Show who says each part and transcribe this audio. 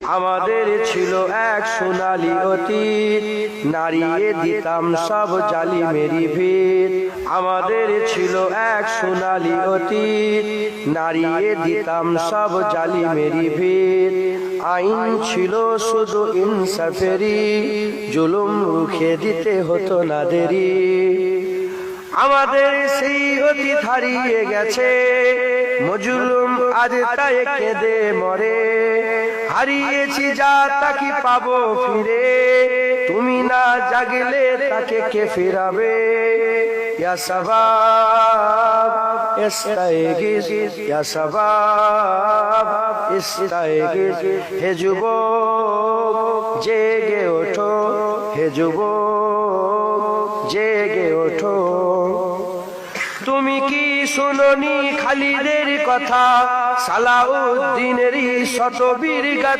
Speaker 1: আমাদের ছিল এক সোনালী অতীত, নাড়িয়ে দিতাম সব জালিমেরই ভিত। আমাদের ছিল এক সোনালী অতীত, নাড়িয়ে দিতাম সব জালিমেরই ভিত। আইন ছিল শুধু ইনসাফেরই, জুলুম রুখে দিতে হতো না দেরি। আমাদের সেই অতীত হারিয়ে গেছে, মজলুম আজ তাই কেঁদে মরে। হারিয়েছি যা তাকে পাবো ফিরে, তুমি না জাগলে তাকে কে ফিরাবে। ইয়া শাবাব ইস্তাইগিজ, ইয়া শাবাব ইস্তাইগিজ। হে যুবক জেগে ওঠো, হে যুবক জেগে ওঠো। তুমি কি শুনোনি খালিদের কথা, সালাউদ্দিনেরই শতবীর গাথা।